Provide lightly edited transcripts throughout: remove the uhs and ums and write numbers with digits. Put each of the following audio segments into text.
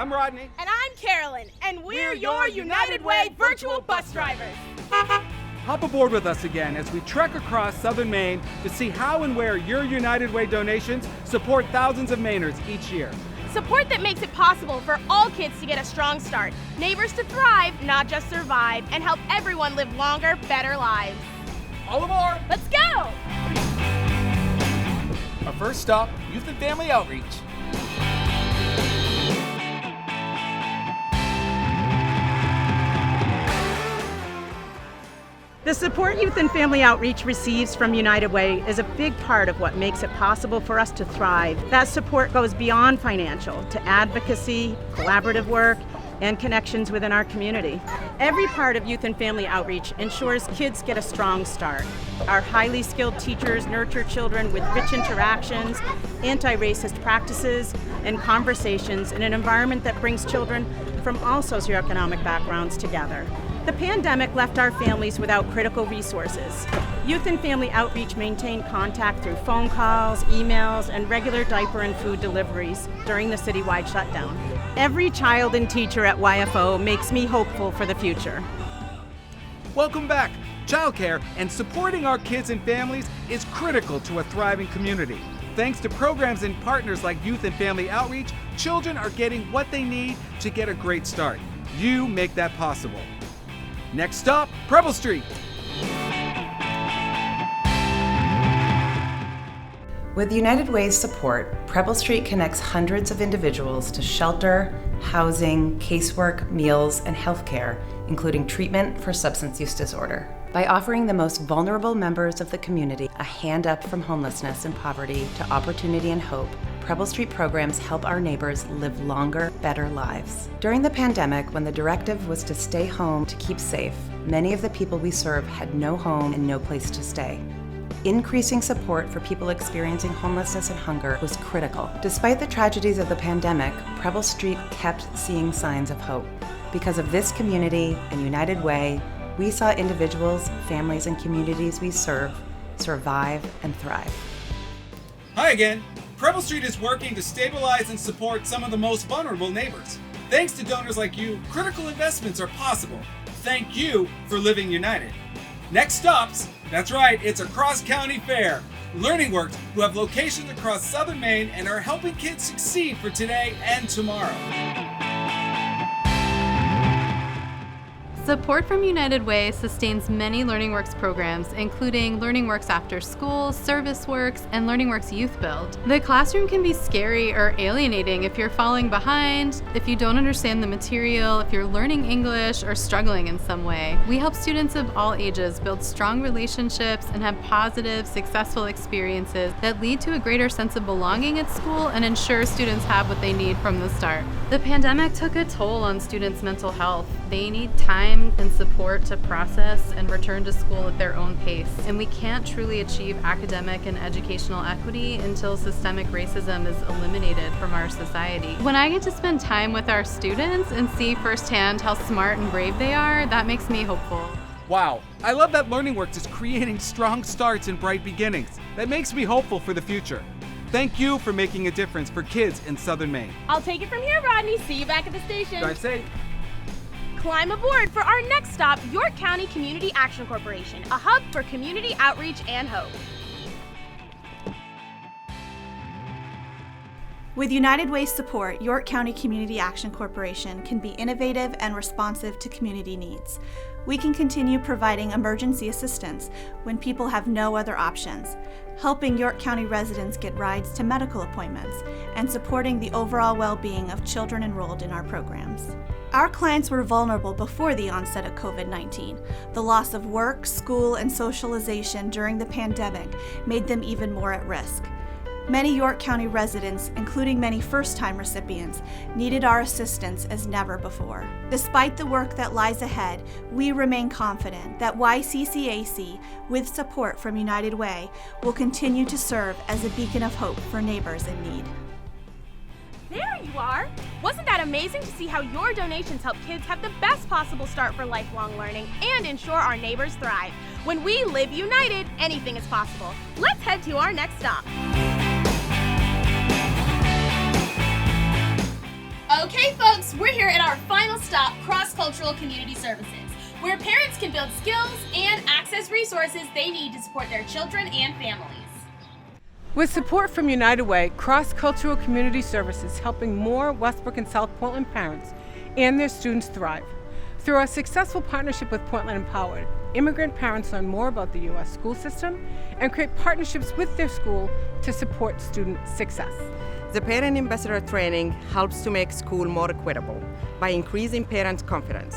I'm Rodney. And I'm Carolyn, and we're your United Way virtual bus drivers. Hop aboard with us again as we trek across southern Maine to see how and where your United Way donations support thousands of Mainers each year. Support that makes it possible for all kids to get a strong start, neighbors to thrive, not just survive, and help everyone live longer, better lives. All aboard! Let's go! Our first stop, Youth and Family Outreach. The support Youth and Family Outreach receives from United Way is a big part of what makes it possible for us to thrive. That support goes beyond financial to advocacy, collaborative work, and connections within our community. Every part of Youth and Family Outreach ensures kids get a strong start. Our highly skilled teachers nurture children with rich interactions, anti-racist practices, and conversations in an environment that brings children from all socioeconomic backgrounds together. The pandemic left our families without critical resources. Youth and Family Outreach maintained contact through phone calls, emails, and regular diaper and food deliveries during the citywide shutdown. Every child and teacher at YFO makes me hopeful for the future. Welcome back. Childcare and supporting our kids and families is critical to a thriving community. Thanks to programs and partners like Youth and Family Outreach, children are getting what they need to get a great start. You make that possible. Next stop, Preble Street. With United Way's support, Preble Street connects hundreds of individuals to shelter, housing, casework, meals, and healthcare, including treatment for substance use disorder. By offering the most vulnerable members of the community a hand up from homelessness and poverty to opportunity and hope, Preble Street programs help our neighbors live longer, better lives. During the pandemic, when the directive was to stay home to keep safe, many of the people we serve had no home and no place to stay. Increasing support for people experiencing homelessness and hunger was critical. Despite the tragedies of the pandemic, Preble Street kept seeing signs of hope. Because of this community and United Way, we saw individuals, families, and communities we serve survive and thrive. Hi again. Preble Street is working to stabilize and support some of the most vulnerable neighbors. Thanks to donors like you, critical investments are possible. Thank you for living united. Next stops, that's right, it's a cross-county fair. LearningWorks, who have locations across southern Maine and are helping kids succeed for today and tomorrow. Support from United Way sustains many LearningWorks programs, including LearningWorks After School, ServiceWorks, and LearningWorks Youth Build. The classroom can be scary or alienating if you're falling behind, if you don't understand the material, if you're learning English, or struggling in some way. We help students of all ages build strong relationships and have positive, successful experiences that lead to a greater sense of belonging at school and ensure students have what they need from the start. The pandemic took a toll on students' mental health. They need time and support to process and return to school at their own pace. And we can't truly achieve academic and educational equity until systemic racism is eliminated from our society. When I get to spend time with our students and see firsthand how smart and brave they are, that makes me hopeful. Wow, I love that LearningWorks is creating strong starts and bright beginnings. That makes me hopeful for the future. Thank you for making a difference for kids in southern Maine. I'll take it from here, Rodney. See you back at the station. Drive safe. Climb aboard for our next stop, York County Community Action Corporation, a hub for community outreach and hope. With United Way's support, York County Community Action Corporation can be innovative and responsive to community needs. We can continue providing emergency assistance when people have no other options, helping York County residents get rides to medical appointments, and supporting the overall well-being of children enrolled in our programs. Our clients were vulnerable before the onset of COVID-19. The loss of work, school, and socialization during the pandemic made them even more at risk. Many York County residents, including many first-time recipients, needed our assistance as never before. Despite the work that lies ahead, we remain confident that YCCAC, with support from United Way, will continue to serve as a beacon of hope for neighbors in need. There you are! Wasn't that amazing to see how your donations help kids have the best possible start for lifelong learning and ensure our neighbors thrive? When we live united, anything is possible. Let's head to our next stop. Okay, folks, we're here at our final stop, Cross-Cultural Community Services, where parents can build skills and access resources they need to support their children and families. With support from United Way, Cross-Cultural Community Services helping more Westbrook and South Portland parents and their students thrive. Through our successful partnership with Portland Empowered, immigrant parents learn more about the U.S. school system and create partnerships with their school to support student success. The Parent Ambassador Training helps to make school more equitable by increasing parents' confidence.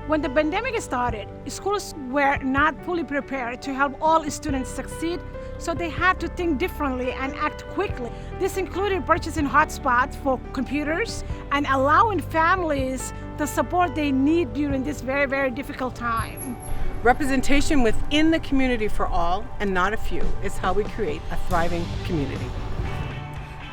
When the pandemic started, schools were not fully prepared to help all students succeed, so they had to think differently and act quickly. This included purchasing hotspots for computers and allowing families the support they need during this very, very difficult time. Representation within the community for all, and not a few, is how we create a thriving community.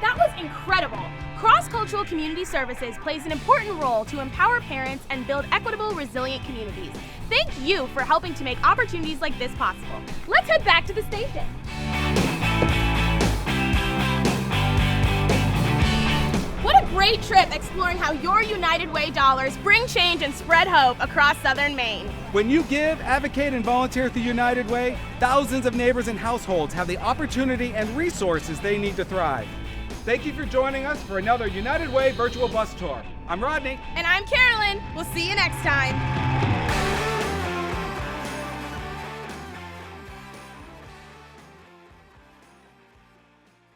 That was incredible! Cross-Cultural Community Services plays an important role to empower parents and build equitable, resilient communities. Thank you for helping to make opportunities like this possible. Let's head back to the station. What a great trip exploring how your United Way dollars bring change and spread hope across southern Maine. When you give, advocate, and volunteer at the United Way, thousands of neighbors and households have the opportunity and resources they need to thrive. Thank you for joining us for another United Way virtual bus tour. I'm Rodney. And I'm Carolyn. We'll see you next time.